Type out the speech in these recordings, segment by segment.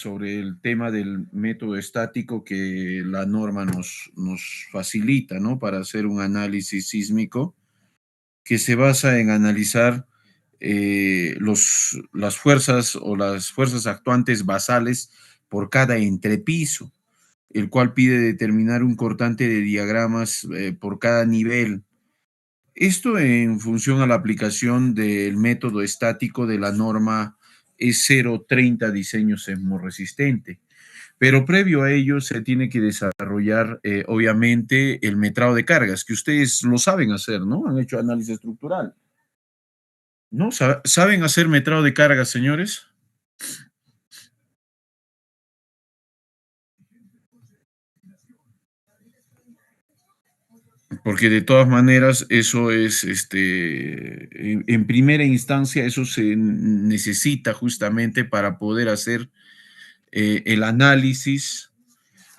sobre el tema del método estático que la norma nos facilita, ¿no? Para hacer un análisis sísmico que se basa en analizar las fuerzas o las fuerzas actuantes basales por cada entrepiso, el cual pide determinar un cortante de diagramas por cada nivel. Esto en función a la aplicación del método estático de la norma E030 diseño sismorresistente. Pero previo a ello se tiene que desarrollar, obviamente, el metrado de cargas, que ustedes lo saben hacer, ¿no? Han hecho análisis estructural, ¿no? ¿Saben hacer metrado de cargas, señores? Porque de todas maneras eso es, en primera instancia, eso se necesita justamente para poder hacer el análisis,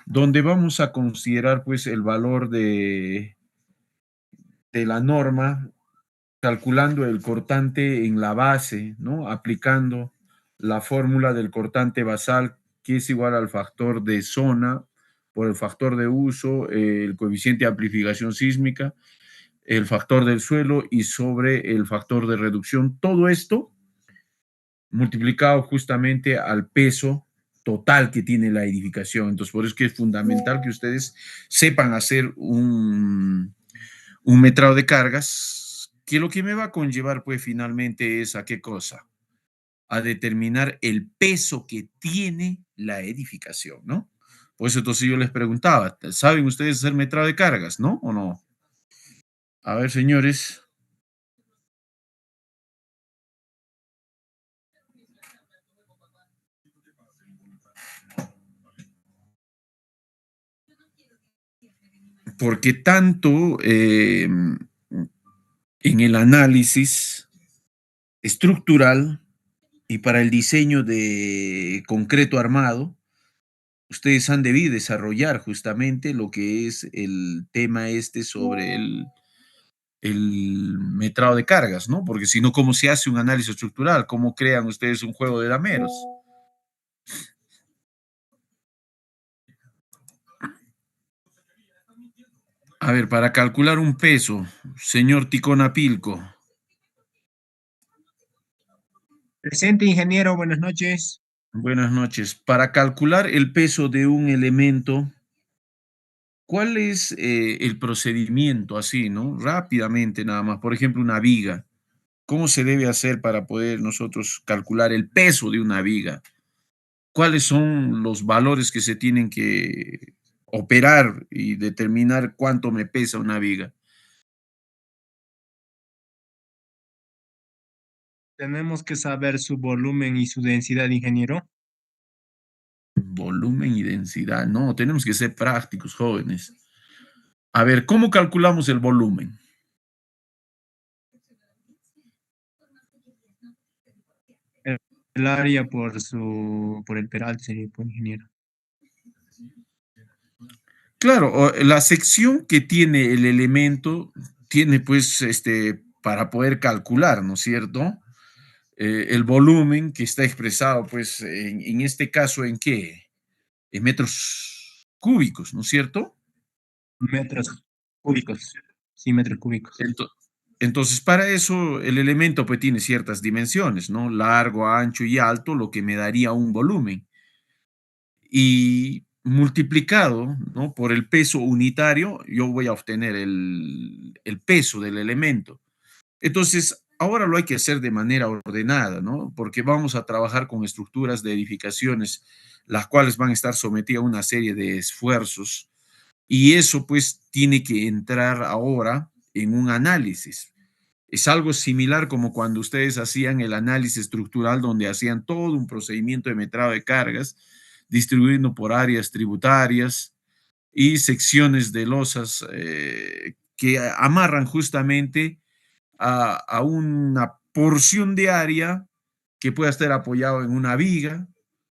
donde vamos a considerar pues el valor de la norma, calculando el cortante en la base, ¿no? Aplicando la fórmula del cortante basal, que es igual al factor de zona por el factor de uso, el coeficiente de amplificación sísmica, el factor del suelo y sobre el factor de reducción. Todo esto multiplicado justamente al peso total que tiene la edificación. Entonces, por eso es que es fundamental que ustedes sepan hacer un metrado de cargas, que lo que me va a conllevar, pues, finalmente es a qué cosa? A determinar el peso que tiene la edificación, ¿no? Por eso entonces yo les preguntaba, ¿saben ustedes hacer metrado de cargas, no? ¿O no? A ver, señores, porque tanto en el análisis estructural y para el diseño de concreto armado, ustedes han debido desarrollar justamente lo que es el tema este sobre el metrado de cargas, ¿no? Porque si no, ¿cómo se hace un análisis estructural? ¿Cómo crean ustedes un juego de dameros? A ver, para calcular un peso, señor Ticona Pilco, Presente, ingeniero, buenas noches. buenas noches. Para calcular el peso de un elemento, ¿cuál es el procedimiento así, no? Rápidamente nada más. Por ejemplo, una viga. ¿Cómo se debe hacer para poder nosotros calcular el peso de una viga? ¿Cuáles son los valores que se tienen que operar y determinar cuánto me pesa una viga? Tenemos que saber su volumen y su densidad, ingeniero. Volumen y densidad. No, tenemos que ser prácticos, jóvenes. A ver, ¿cómo calculamos el volumen? El, el área por el peralte sería, pues, ingeniero. Claro, la sección que tiene el elemento tiene pues para poder calcular, ¿no es cierto? El volumen que está expresado pues en este caso en qué? En metros cúbicos, ¿no es cierto? Metros cúbicos. Sí, metros cúbicos. Ento- Entonces, para eso el elemento pues tiene ciertas dimensiones, ¿no? Largo, ancho y alto, lo que me daría un volumen. Y multiplicado, ¿no? Por el peso unitario, yo voy a obtener el peso del elemento. Entonces, ahora lo hay que hacer de manera ordenada, ¿no? Porque vamos a trabajar con estructuras de edificaciones, las cuales van a estar sometidas a una serie de esfuerzos y eso pues tiene que entrar ahora en un análisis. Es algo similar como cuando ustedes hacían el análisis estructural donde hacían todo un procedimiento de metrado de cargas, distribuyendo por áreas tributarias y secciones de losas que amarran justamente a una porción de área que pueda estar apoyado en una viga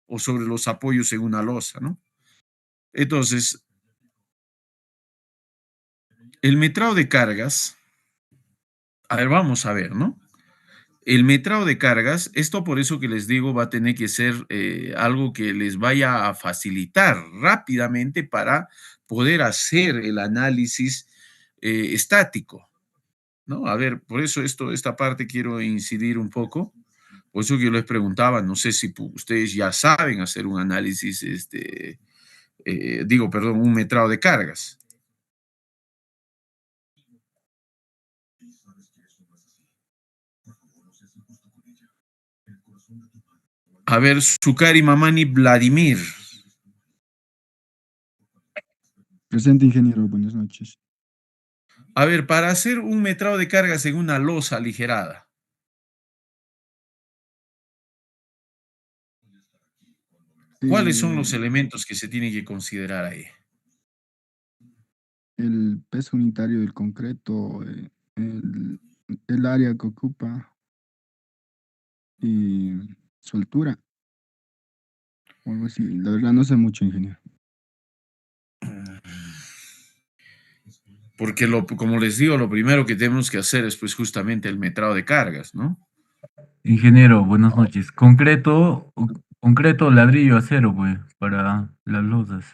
o sobre los apoyos en una losa, ¿no? Entonces, el metrado de cargas, a ver, vamos a ver, ¿no? El metrado de cargas, esto por eso que les digo, va a tener que ser algo que les vaya a facilitar rápidamente para poder hacer el análisis estático, ¿no? A ver, por eso esta parte quiero incidir un poco. Por eso que yo les preguntaba, no sé si ustedes ya saben hacer un análisis, digo, perdón, un metrado de cargas. A ver, Sukari Mamani Vladimir. Presente, ingeniero, buenas noches. A ver, para hacer un metrado de cargas en una losa aligerada, ¿cuáles son los Eh, elementos que se tienen que considerar ahí? el peso unitario del concreto, el área que ocupa y su altura, o algo así. La verdad no sé mucho, ingeniero. Porque como les digo, lo primero que tenemos que hacer es pues justamente el metrado de cargas, ¿no? Ingeniero, buenas noches. Concreto, ladrillo, acero, pues, para las losas.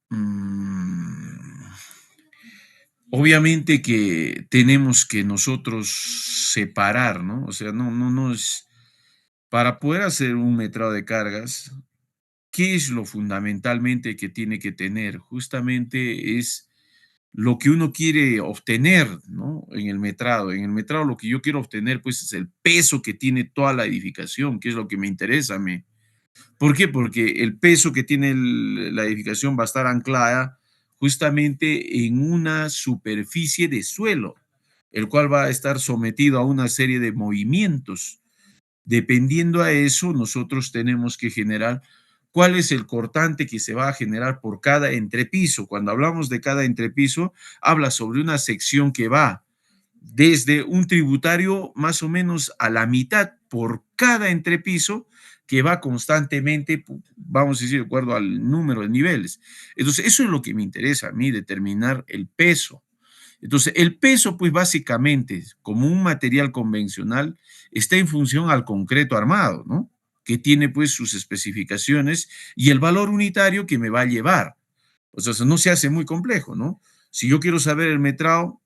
Mm, Obviamente que tenemos que nosotros separar, ¿no? O sea, no es, para poder hacer un metrado de cargas, ¿qué es lo fundamentalmente que tiene que tener? Justamente es lo que uno quiere obtener, ¿no? En el metrado. En el metrado lo que yo quiero obtener, pues, es el peso que tiene toda la edificación, que es lo que me interesa a mí. ¿Por qué? Porque el peso que tiene la edificación va a estar anclada justamente en una superficie de suelo, el cual va a estar sometido a una serie de movimientos. Dependiendo a eso, nosotros tenemos que generar cuál es el cortante que se va a generar por cada entrepiso. Cuando hablamos de cada entrepiso, habla sobre una sección que va desde un tributario más o menos a la mitad por cada entrepiso que va constantemente, vamos a decir, de acuerdo al número de niveles. Entonces, eso es lo que me interesa a mí, determinar el peso. Entonces, el peso, pues básicamente, como un material convencional, está en función al concreto armado, ¿no? Que tiene pues sus especificaciones y el valor unitario que me va a llevar. O sea, no se hace muy complejo, ¿no? Si yo quiero saber el metrado,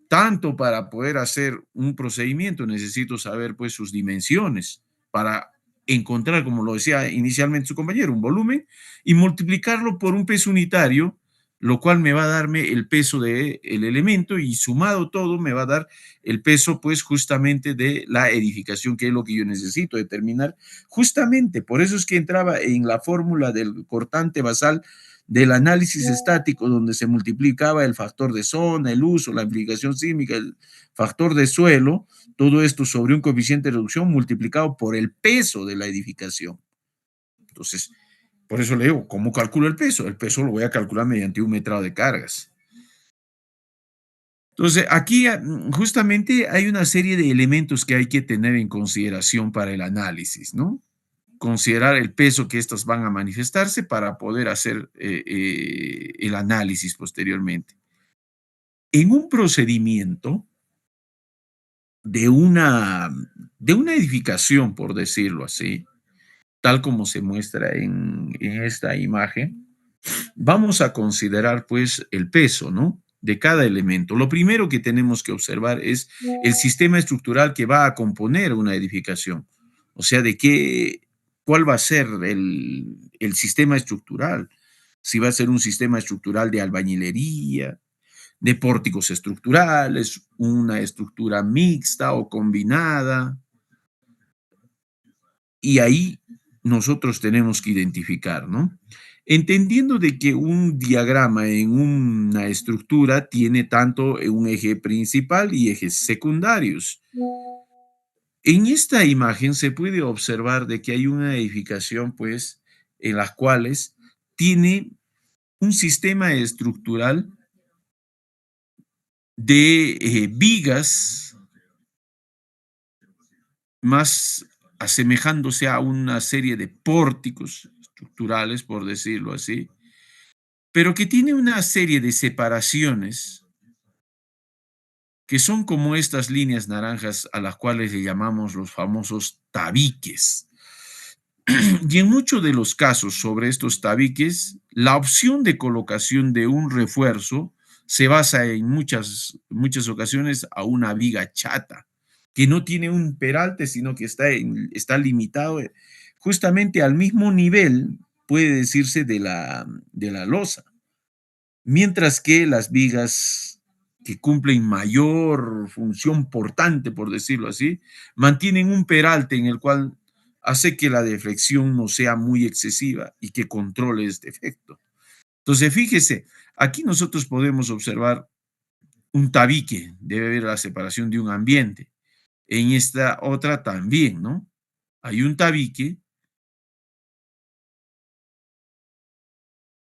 tanto para poder hacer un procedimiento necesito saber pues sus dimensiones para encontrar, como lo decía inicialmente su compañero, un volumen y multiplicarlo por un peso unitario, lo cual me va a darme el peso del elemento y sumado todo me va a dar el peso pues justamente de la edificación, que es lo que yo necesito determinar. Justamente por eso es que entraba en la fórmula del cortante basal del análisis estático, donde se multiplicaba el factor de zona, el uso, la implicación sísmica, el factor de suelo, todo esto sobre un coeficiente de reducción multiplicado por el peso de la edificación. Entonces, por eso le digo, ¿cómo calculo el peso? El peso lo voy a calcular mediante un metrado de cargas. Entonces, aquí justamente hay una serie de elementos que hay que tener en consideración para el análisis, ¿no? Considerar el peso que estas van a manifestarse para poder hacer el análisis posteriormente. En un procedimiento de una, de una edificación, por decirlo así, tal como se muestra en esta imagen, vamos a considerar pues el peso, ¿no? De cada elemento. Lo primero que tenemos que observar es el sistema estructural que va a componer una edificación. O sea, cuál va a ser el sistema estructural. Si va a ser un sistema estructural de albañilería, de pórticos estructurales, una estructura mixta o combinada. Y ahí nosotros tenemos que identificar, ¿no? Entendiendo de que un diagrama en una estructura tiene tanto un eje principal y ejes secundarios. En esta imagen se puede observar de que hay una edificación, pues, en las cuales tiene un sistema estructural de vigas más asemejándose a una serie de pórticos estructurales, por decirlo así, pero que tiene una serie de separaciones que son como estas líneas naranjas a las cuales le llamamos los famosos tabiques. Y en muchos de los casos sobre estos tabiques, la opción de colocación de un refuerzo se basa en muchas ocasiones a una viga chata, que no tiene un peralte, sino que está limitado justamente al mismo nivel, puede decirse, de la losa. Mientras que las vigas que cumplen mayor función portante, por decirlo así, mantienen un peralte en el cual hace que la deflexión no sea muy excesiva y que controle este efecto. Entonces, fíjese, aquí nosotros podemos observar un tabique, debe haber la separación de un ambiente. En esta otra también, ¿no? Hay un tabique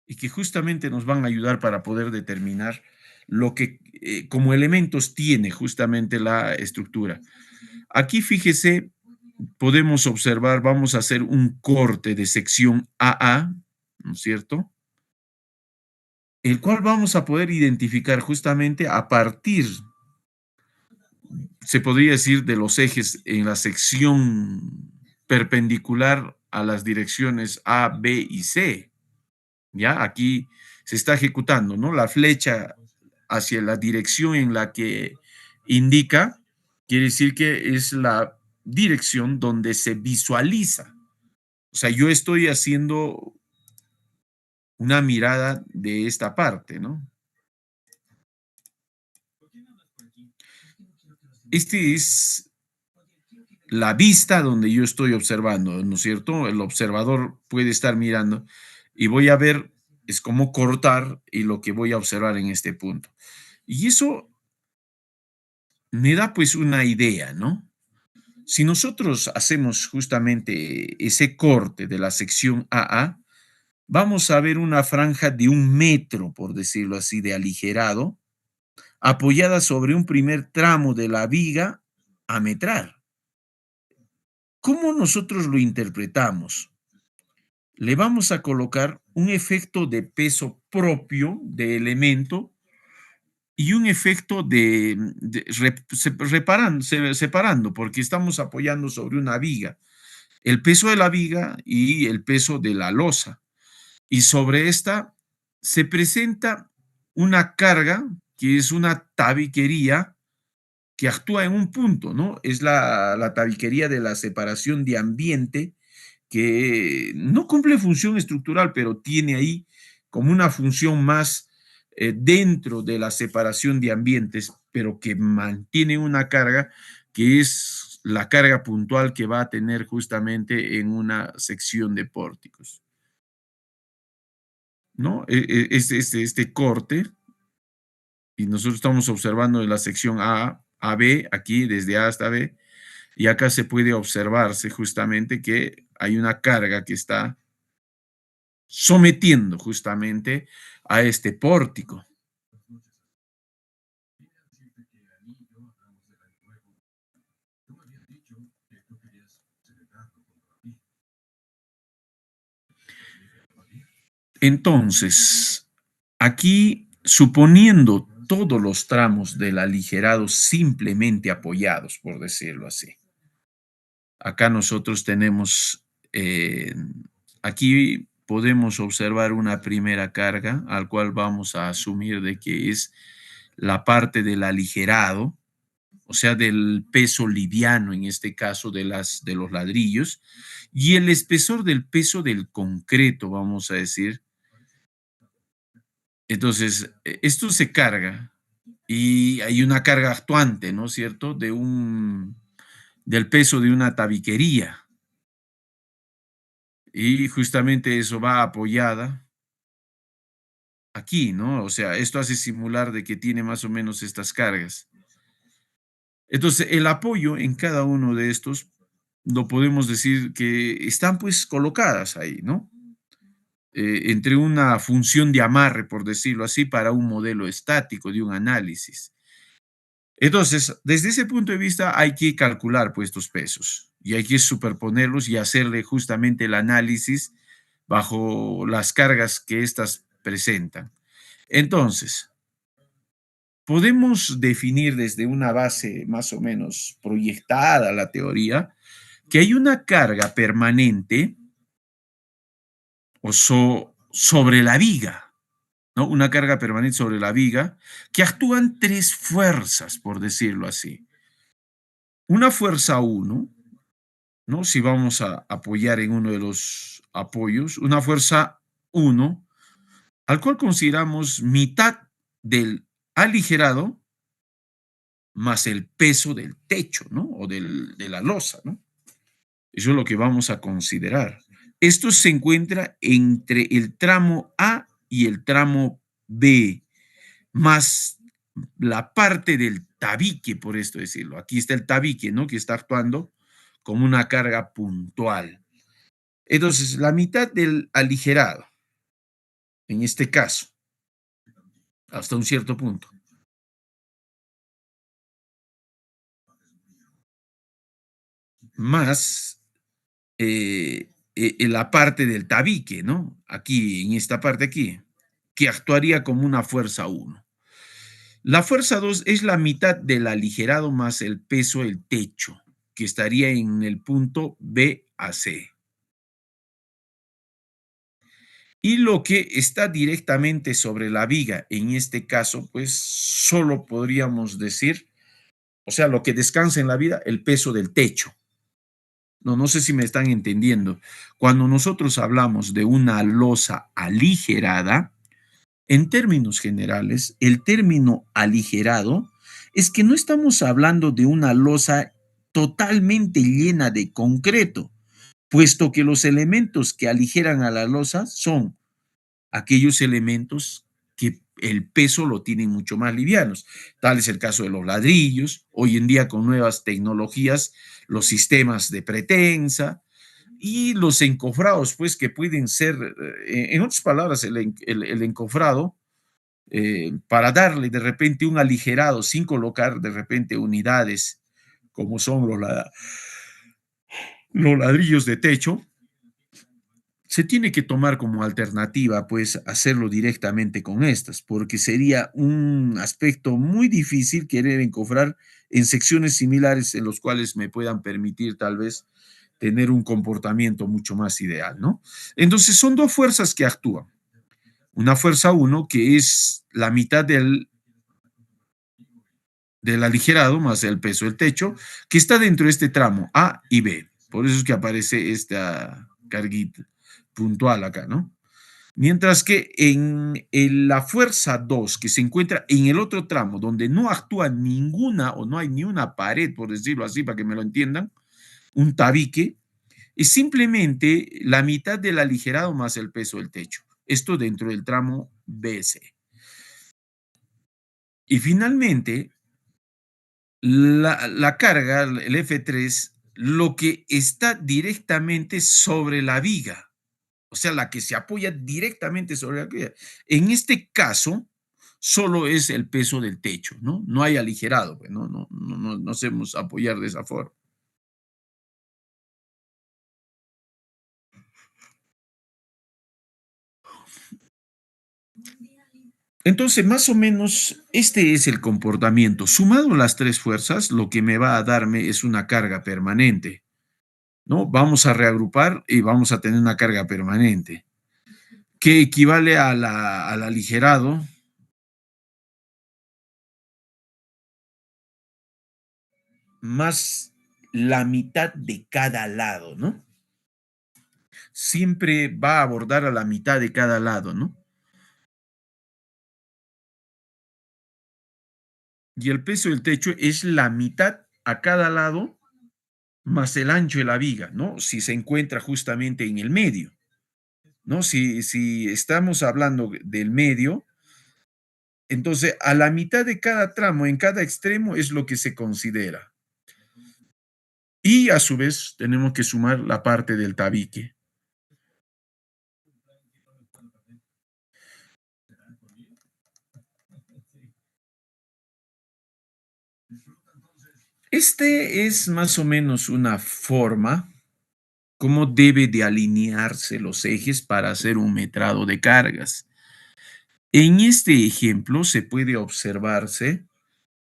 y que justamente nos van a ayudar para poder determinar lo que como elementos tiene justamente la estructura. Aquí fíjese, podemos observar, vamos a hacer un corte de sección AA, ¿no es cierto? El cual vamos a poder identificar justamente a partir, se podría decir, de los ejes en la sección perpendicular a las direcciones A, B y C. ¿Ya? Aquí se está ejecutando, ¿no? La flecha hacia la dirección en la que indica, quiere decir que es la dirección donde se visualiza. O sea, yo estoy haciendo una mirada de esta parte, ¿no? Este es la vista donde yo estoy observando, ¿no es cierto? El observador puede estar mirando y voy a ver, es como cortar y lo que voy a observar en este punto. Y eso me da pues una idea, ¿no? Si nosotros hacemos justamente ese corte de la sección AA, vamos a ver una franja de 1 metro, por decirlo así, de aligerado, apoyada sobre un primer tramo de la viga a metrar. ¿Cómo nosotros lo interpretamos? Le vamos a colocar un efecto de peso propio de elemento y un efecto separando, porque estamos apoyando sobre una viga. El peso de la viga y el peso de la losa. Y sobre esta se presenta una carga que es una tabiquería que actúa en un punto, ¿no? Es la tabiquería de la separación de ambiente que no cumple función estructural, pero tiene ahí como una función más dentro de la separación de ambientes, pero que mantiene una carga que es la carga puntual que va a tener justamente en una sección de pórticos, ¿no? Este corte, y nosotros estamos observando en la sección A, B, aquí desde A hasta B, y acá se puede observarse justamente que hay una carga que está sometiendo justamente a este pórtico. Entonces, aquí, suponiendo todos los tramos del aligerado simplemente apoyados, por decirlo así. Acá nosotros tenemos, aquí podemos observar una primera carga, al cual vamos a asumir de que es la parte del aligerado, o sea, del peso liviano, en este caso de los ladrillos, y el espesor del peso del concreto, vamos a decir. Entonces, esto se carga y hay una carga actuante, ¿no es cierto?, del peso de una tabiquería. Y justamente eso va apoyada aquí, ¿no? O sea, esto hace simular de que tiene más o menos estas cargas. Entonces, el apoyo en cada uno de estos lo podemos decir que están pues colocadas ahí, ¿no? Entre una función de amarre, por decirlo así, para un modelo estático de un análisis. Entonces, desde ese punto de vista hay que calcular pues estos pesos y hay que superponerlos y hacerle justamente el análisis bajo las cargas que éstas presentan. Entonces, podemos definir desde una base más o menos proyectada a la teoría que hay una carga permanente o sobre la viga, ¿no? Una carga permanente sobre la viga que actúan tres fuerzas, por decirlo así. Una fuerza 1, ¿no? Si vamos a apoyar en uno de los apoyos, una fuerza 1, al cual consideramos mitad del aligerado más el peso del techo, ¿no? O de la losa, ¿no? Eso es lo que vamos a considerar. Esto se encuentra entre el tramo A y el tramo B, más la parte del tabique, por esto decirlo. Aquí está el tabique, ¿no? Que está actuando como una carga puntual. Entonces, la mitad del aligerado, en este caso, hasta un cierto punto, más la parte del tabique, ¿no? Aquí, en esta parte aquí, que actuaría como una fuerza 1. La fuerza 2 es la mitad del aligerado más el peso del techo, que estaría en el punto B a C. Y lo que está directamente sobre la viga, en este caso, pues solo podríamos decir, o sea, lo que descansa en la vida, el peso del techo. No sé si me están entendiendo. Cuando nosotros hablamos de una losa aligerada, en términos generales, el término aligerado es que no estamos hablando de una losa totalmente llena de concreto, puesto que los elementos que aligeran a la losa son aquellos elementos que el peso lo tienen mucho más livianos. Tal es el caso de los ladrillos, hoy en día con nuevas tecnologías, los sistemas de pretensa y los encofrados, pues que pueden ser, en otras palabras, el encofrado, para darle de repente un aligerado sin colocar de repente unidades como son los ladrillos de techo, se tiene que tomar como alternativa, pues, hacerlo directamente con estas, porque sería un aspecto muy difícil querer encofrar en secciones similares en los cuales me puedan permitir tal vez tener un comportamiento mucho más ideal, ¿no? Entonces son dos fuerzas que actúan. Una fuerza 1 que es la mitad del aligerado más el peso del techo, que está dentro de este tramo A y B. Por eso es que aparece esta carguita puntual acá, ¿no? Mientras que en la fuerza 2, que se encuentra en el otro tramo, donde no actúa ninguna o no hay ni una pared, por decirlo así, para que me lo entiendan, un tabique, es simplemente la mitad del aligerado más el peso del techo. Esto dentro del tramo BC. Y finalmente, la carga, el F3, lo que está directamente sobre la viga, o sea, la que se apoya directamente sobre la viga. En este caso, solo es el peso del techo, ¿no? No hay aligerado, pues, no hacemos apoyar de esa forma. Entonces, más o menos, este es el comportamiento. Sumado las tres fuerzas, lo que me va a darme es una carga permanente, ¿no? Vamos a reagrupar y vamos a tener una carga permanente, que equivale al aligerado más la mitad de cada lado, ¿no? Siempre va a abordar a la mitad de cada lado, ¿no? Y el peso del techo es la mitad a cada lado más el ancho de la viga, ¿no? Si se encuentra justamente en el medio, ¿no? Si estamos hablando del medio, entonces a la mitad de cada tramo, en cada extremo, es lo que se considera. Y a su vez tenemos que sumar la parte del tabique. Este es más o menos una forma cómo debe de alinearse los ejes para hacer un metrado de cargas. En este ejemplo se puede observarse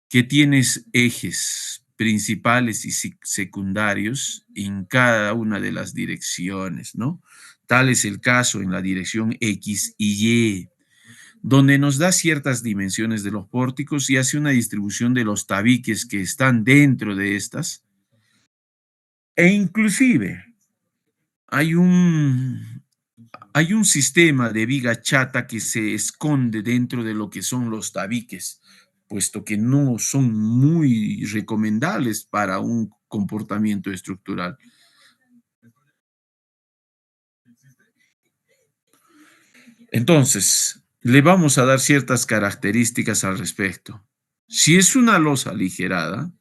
que tienes ejes principales y secundarios en cada una de las direcciones, ¿no? Tal es el caso en la dirección X y Y, donde nos da ciertas dimensiones de los pórticos y hace una distribución de los tabiques que están dentro de estas. E inclusive hay un sistema de viga chata que se esconde dentro de lo que son los tabiques, puesto que no son muy recomendables para un comportamiento estructural. Entonces, le vamos a dar ciertas características al respecto. Si es una losa aligerada,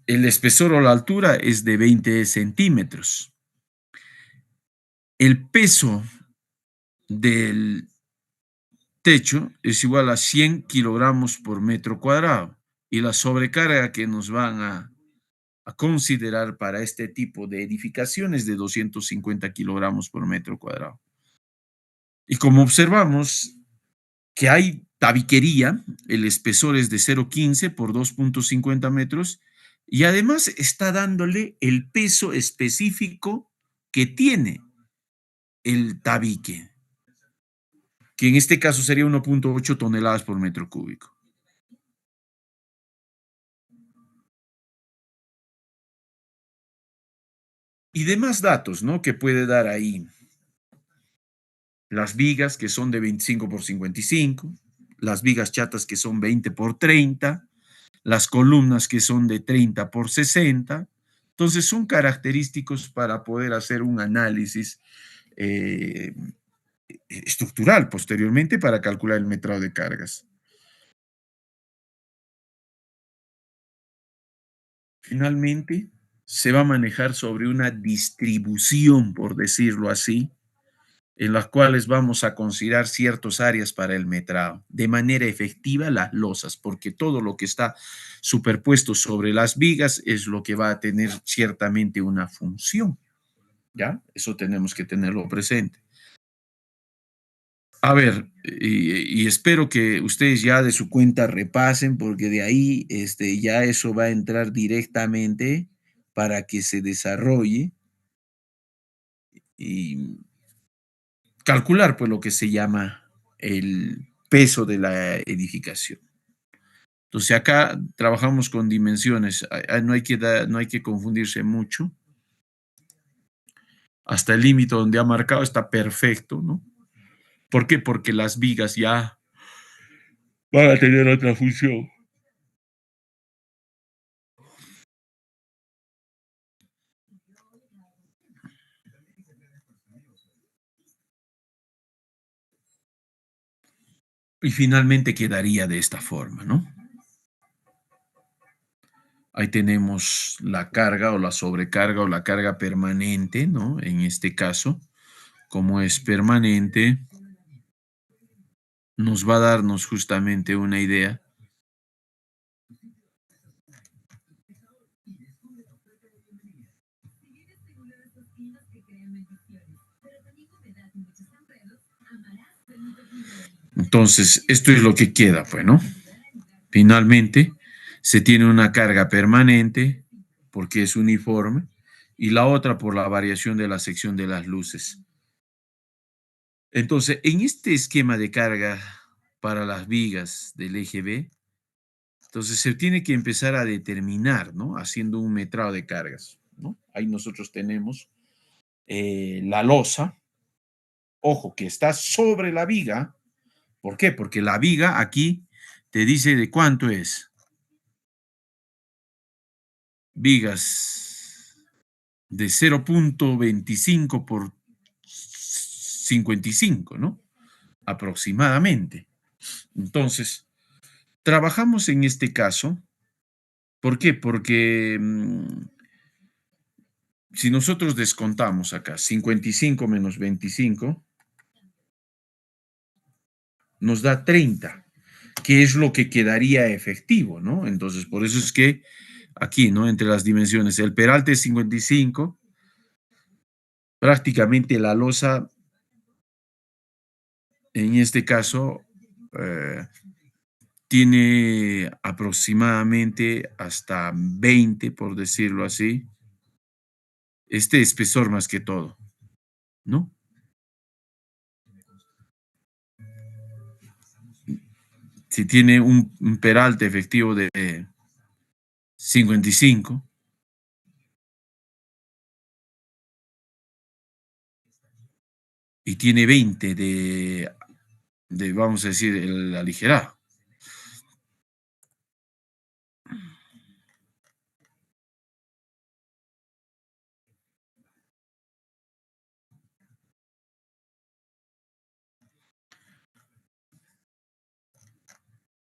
el espesor o la altura es de 20 centímetros. El peso del techo es igual a 100 kilogramos por metro cuadrado y la sobrecarga que nos van a considerar para este tipo de edificaciones de 250 kilogramos por metro cuadrado. Y como observamos que hay tabiquería, el espesor es de 0,15 por 2,50 metros y además está dándole el peso específico que tiene el tabique, que en este caso sería 1,8 toneladas por metro cúbico. Y demás datos, ¿no?, que puede dar ahí. Las vigas que son de 25 por 55, las vigas chatas que son 20 por 30, las columnas que son de 30 por 60. Entonces son característicos para poder hacer un análisis estructural posteriormente para calcular el metrado de cargas. Finalmente, se va a manejar sobre una distribución, por decirlo así, en las cuales vamos a considerar ciertas áreas para el metrado, de manera efectiva las losas, porque todo lo que está superpuesto sobre las vigas es lo que va a tener ciertamente una función, ¿ya? Eso tenemos que tenerlo presente. A ver, y espero que ustedes ya de su cuenta repasen, porque de ahí ya eso va a entrar directamente para que se desarrolle y calcular pues lo que se llama el peso de la edificación. Entonces acá trabajamos con dimensiones, no hay que confundirse mucho. Hasta el límite donde ha marcado está perfecto, ¿no? ¿Por qué? Porque las vigas ya van a tener otra función. Y finalmente quedaría de esta forma, ¿no? Ahí tenemos la carga o la sobrecarga o la carga permanente, ¿no? En este caso, como es permanente, nos va a darnos justamente una idea Entonces, esto es lo que queda, pues, ¿no? Finalmente, se tiene una carga permanente porque es uniforme y la otra por la variación de la sección de las luces. Entonces, en este esquema de carga para las vigas del eje B, entonces se tiene que empezar a determinar, ¿no? Haciendo un metrado de cargas, ¿no? Ahí nosotros tenemos la losa, ojo, que está sobre la viga. ¿Por qué? Porque la viga aquí te dice de cuánto es. Vigas de 0,25 por 55, ¿no? Aproximadamente. Entonces, trabajamos en este caso. ¿Por qué? Porque si nosotros descontamos acá 55 menos 25, nos da 30, que es lo que quedaría efectivo, ¿no? Entonces, por eso es que aquí, ¿no? Entre las dimensiones, el peralte es 55, prácticamente la losa en este caso, tiene aproximadamente hasta 20, por decirlo así, este espesor más que todo, ¿no? Si tiene un peralte efectivo de 55, y tiene 20 de vamos a decir, el aligerado.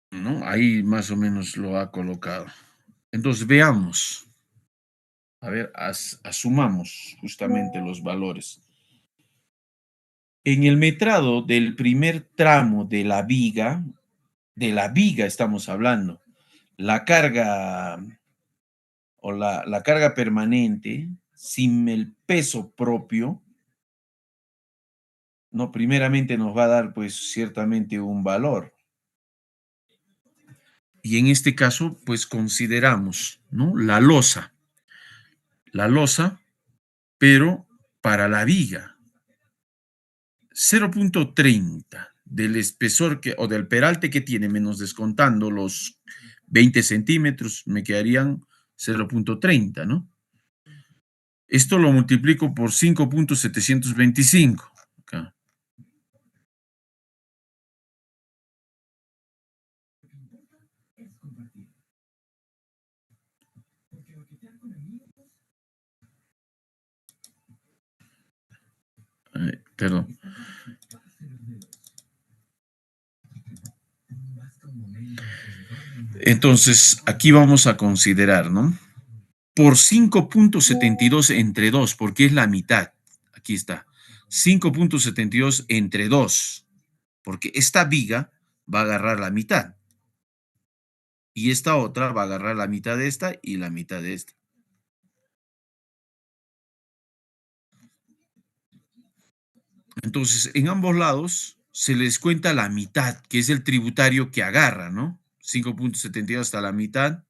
¿No? Ahí más o menos lo ha colocado. Entonces veamos. A ver, asumamos justamente los valores. En el metrado del primer tramo de la viga estamos hablando, la carga o la carga permanente sin el peso propio, no, primeramente nos va a dar pues ciertamente un valor. Y en este caso pues consideramos, ¿no? La losa, pero para la viga, 0.30 del espesor o del peralte que tiene, menos descontando los 20 centímetros, me quedarían 0.30, ¿no? Esto lo multiplico por 5.725. Acá. Perdón. Entonces, aquí vamos a considerar, ¿no? Por 5.72 entre 2, porque es la mitad. Aquí está. 5.72 entre 2, porque esta viga va a agarrar la mitad. Y esta otra va a agarrar la mitad de esta y la mitad de esta. Entonces, en ambos lados se les cuenta la mitad, que es el tributario que agarra, ¿no? 5.72 hasta la mitad.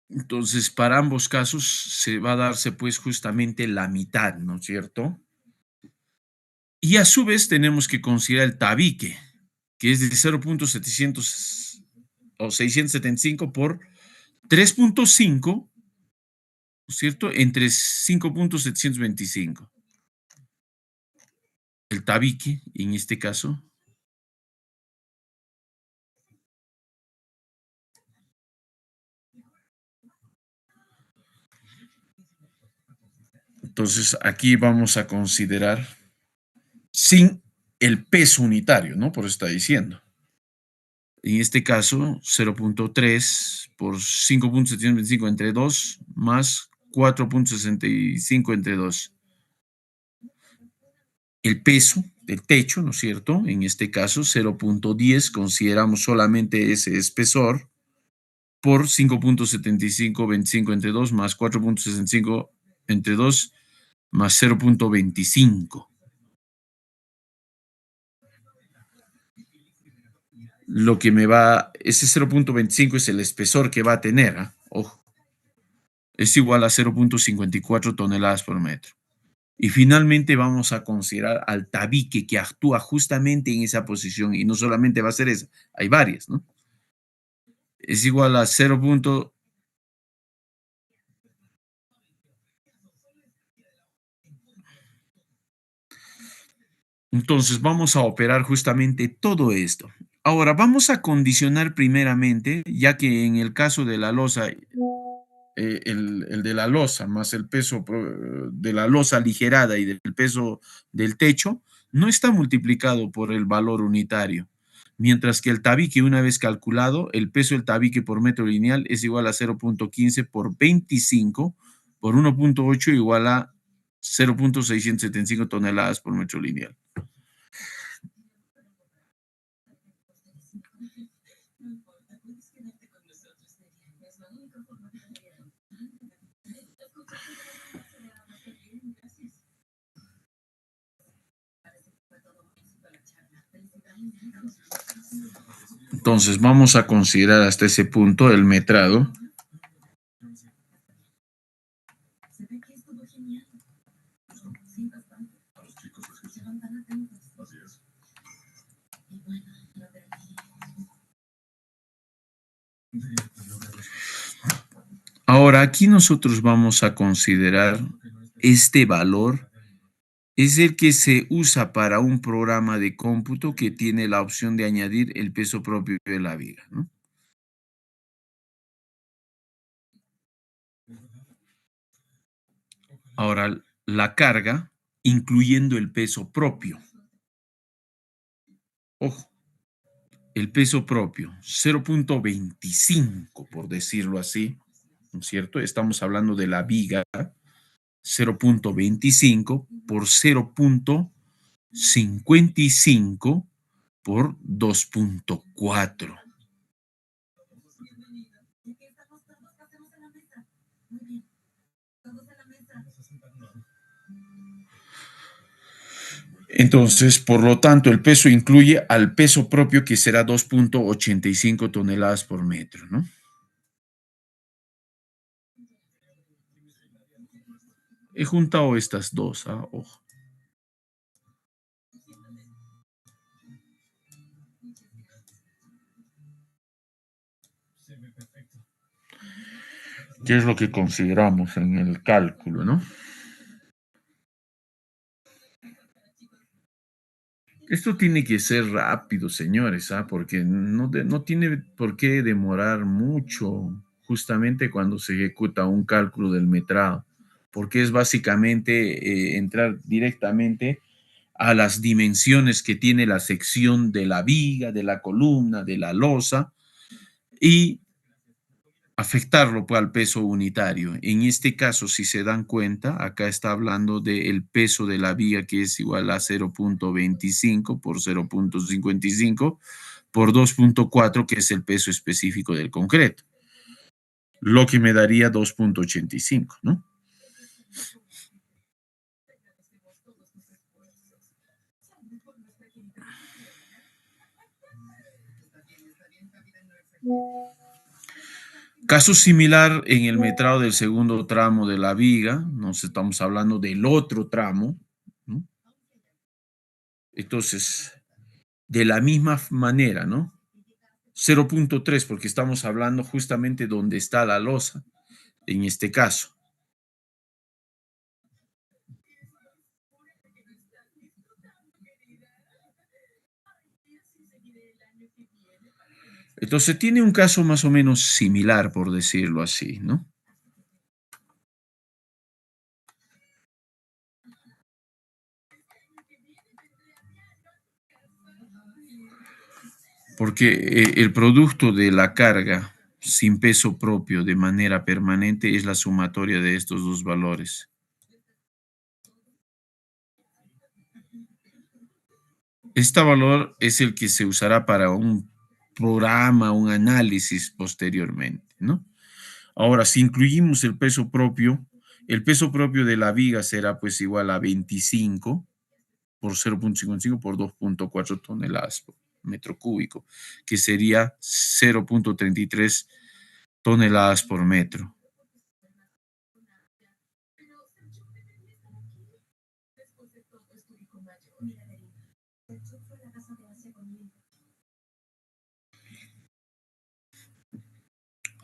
Entonces, para ambos casos se va a darse pues justamente la mitad, ¿no es cierto? Y a su vez tenemos que considerar el tabique, que es de 0.700 o 675 por 3.5, ¿no es cierto? Entre 5.725. El tabique, en este caso, entonces aquí vamos a considerar sin el peso unitario, ¿no? Por eso está diciendo. En este caso, 0.3 por 5.725 entre 2 más 4.65 entre 2. El peso del techo, ¿no es cierto? En este caso, 0.10, consideramos solamente ese espesor, por 5.7525 entre 2 más 4.65 entre 2 más 0.25. Lo que me va, ese 0.25 es el espesor que va a tener, ¿eh? Ojo, es igual a 0.54 toneladas por metro. Y finalmente vamos a considerar al tabique que actúa justamente en esa posición, y no solamente va a ser esa, hay varias, ¿no? Es igual a 0. Entonces vamos a operar justamente todo esto. Ahora vamos a condicionar primeramente, ya que en el caso de la losa, el de la losa más el peso de la losa aligerada y del peso del techo no está multiplicado por el valor unitario. Mientras que el tabique, una vez calculado, el peso del tabique por metro lineal es igual a 0.15 por 25 por 1.8 igual a 0.675 toneladas por metro lineal. Entonces vamos a considerar hasta ese punto el metrado. Ahora, aquí nosotros vamos a considerar este valor. Es el que se usa para un programa de cómputo que tiene la opción de añadir el peso propio de la viga, ¿no? Ahora, la carga, incluyendo el peso propio. Ojo, el peso propio, 0.25, por decirlo así, ¿no es cierto? Estamos hablando de la viga, 0.25 por 0.55 por 2.4. Entonces, por lo tanto, el peso incluye al peso propio que será 2.85 toneladas por metro, ¿no? He juntado estas dos, ojo. ¿Qué es lo que consideramos en el cálculo, no? Esto tiene que ser rápido, señores, porque no tiene por qué demorar mucho justamente cuando se ejecuta un cálculo del metrado, porque es básicamente entrar directamente a las dimensiones que tiene la sección de la viga, de la columna, de la losa y afectarlo pues, al peso unitario. En este caso, si se dan cuenta, acá está hablando del peso de la viga que es igual a 0.25 por 0.55 por 2.4, que es el peso específico del concreto, lo que me daría 2.85, ¿no? Caso similar en el metrado del segundo tramo de la viga, nos estamos hablando del otro tramo, ¿no? Entonces, de la misma manera, ¿no? 0.3, porque estamos hablando justamente donde está la losa, en este caso. Entonces, tiene un caso más o menos similar, por decirlo así, ¿no? Porque el producto de la carga sin peso propio de manera permanente es la sumatoria de estos dos valores. Este valor es el que se usará para un programa, un análisis posteriormente, ¿no? Ahora, si incluimos el peso propio de la viga será pues igual a 25 por 0.55 por 2.4 toneladas por metro cúbico, que sería 0.33 toneladas por metro.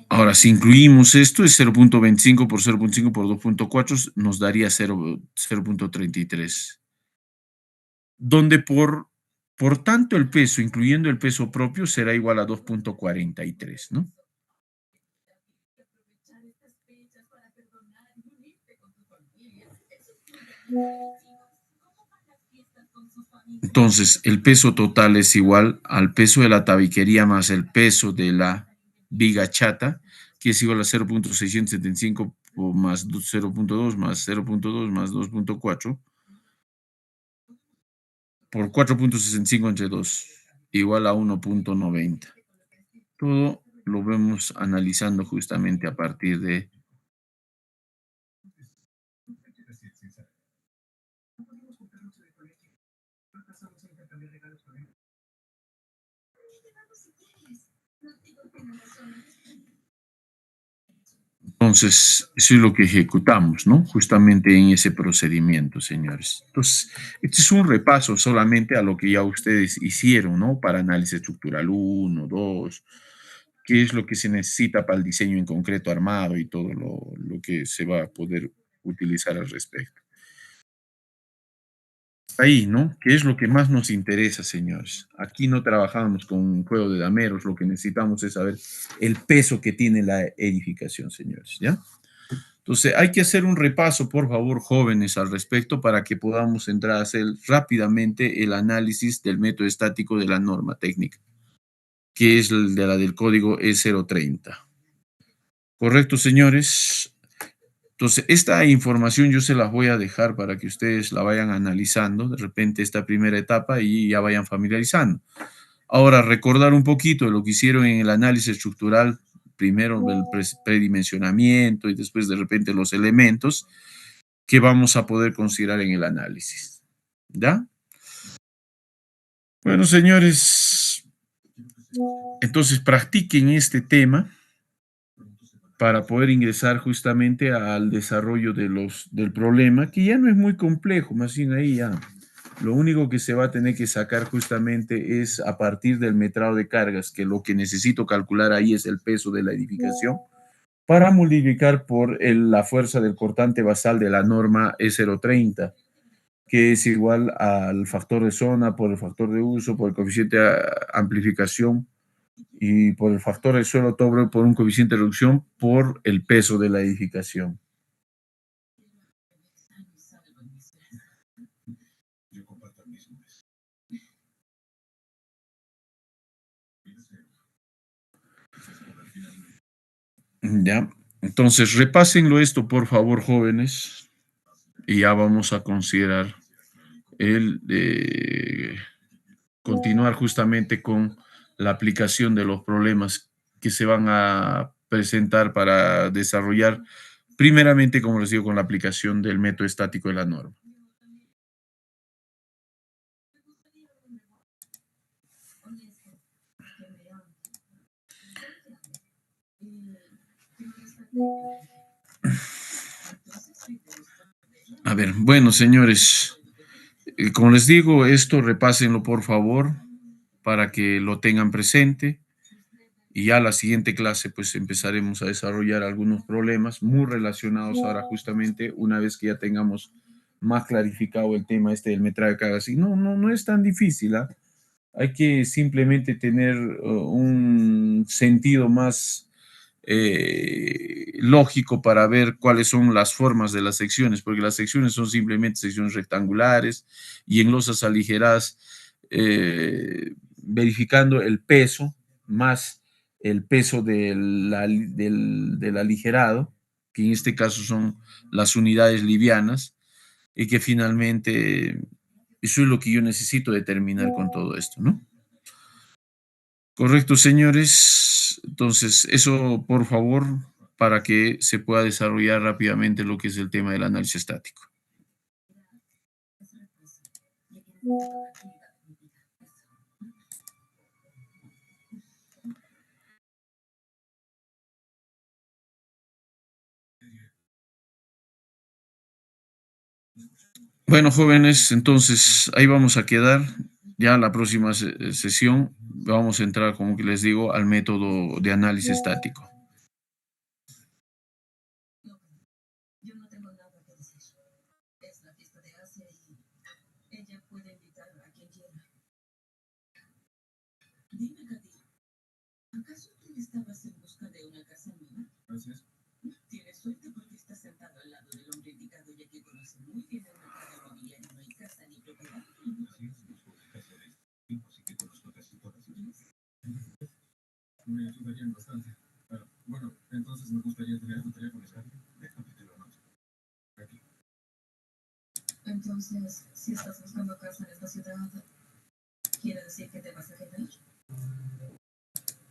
Ahora, si incluimos esto, es 0.25 por 0.5 por 2.4, nos daría 0.33. Donde por tanto el peso, incluyendo el peso propio, será igual a 2.43, ¿no? Entonces, el peso total es igual al peso de la tabiquería más el peso de la viga chata, que es igual a 0.675 más 0.2 más 0.2 más 2.4 por 4.65 entre 2, igual a 1.90. Todo lo vemos analizando justamente a partir de Entonces, eso es lo que ejecutamos, ¿no? Justamente en ese procedimiento, señores. Entonces, este es un repaso solamente a lo que ya ustedes hicieron, ¿no? Para análisis estructural uno, 2, qué es lo que se necesita para el diseño en concreto armado y todo lo que se va a poder utilizar al respecto. Ahí, ¿no? ¿Qué es lo que más nos interesa, señores? Aquí no trabajamos con un juego de dameros, lo que necesitamos es saber el peso que tiene la edificación, señores, ¿ya? Entonces, hay que hacer un repaso, por favor, jóvenes, al respecto para que podamos entrar a hacer rápidamente el análisis del método estático de la norma técnica, que es el de la del código E030. ¿Correcto, señores? Entonces, esta información yo se las voy a dejar para que ustedes la vayan analizando, de repente esta primera etapa y ya vayan familiarizando. Ahora, recordar un poquito de lo que hicieron en el análisis estructural, primero el predimensionamiento y después de repente los elementos que vamos a poder considerar en el análisis. ¿Ya? Bueno, señores, entonces practiquen este tema para poder ingresar justamente al desarrollo del problema, que ya no es muy complejo, más bien ahí ya. Lo único que se va a tener que sacar justamente es a partir del metrado de cargas, que lo que necesito calcular ahí es el peso de la edificación, para multiplicar por la fuerza del cortante basal de la norma E030, que es igual al factor de zona por el factor de uso, por el coeficiente de amplificación y por el factor del suelo doble por un coeficiente de reducción por el peso de la edificación. Ya, entonces repásenlo esto, por favor, jóvenes, y ya vamos a considerar el continuar justamente con la aplicación de los problemas que se van a presentar para desarrollar, primeramente, como les digo, con la aplicación del método estático de la norma. A ver, bueno, señores, como les digo, esto repásenlo por favor para que lo tengan presente y ya la siguiente clase pues empezaremos a desarrollar algunos problemas muy relacionados ahora justamente una vez que ya tengamos más clarificado el tema este del metraje de cargas. Y no es tan difícil, ¿ah? Hay que simplemente tener un sentido más lógico para ver cuáles son las formas de las secciones, porque las secciones son simplemente secciones rectangulares y en losas aligeradas, verificando el peso más el peso del aligerado, que en este caso son las unidades livianas, y que finalmente eso es lo que yo necesito determinar con todo esto, ¿no? Correcto, señores. Entonces, eso, por favor, para que se pueda desarrollar rápidamente lo que es el tema del análisis estático. Bueno, jóvenes, entonces ahí vamos a quedar. Ya la próxima sesión vamos a entrar, como que les digo, al método de análisis estático. Me ayudarían bastante. Bueno, entonces me gustaría tener tu teléfono. Déjame te lo anoto. Aquí. Entonces, si estás buscando casa en esta ciudad, ¿quiere decir que te vas a quedar?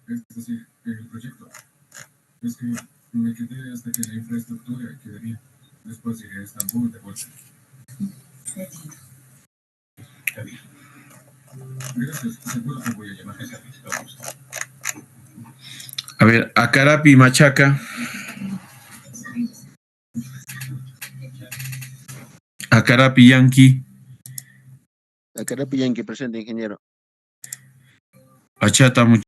Es decir, el proyecto. Es que me quedé hasta que la infraestructura quede bien. Después iré a Estambul de vuelta. Entiendo. Está bien. Gracias, seguro que voy a llamar a esa lista. A ver, Acarapi Machaca. Acarapi Yankee. Acarapi Yankee presente, ingeniero. Achata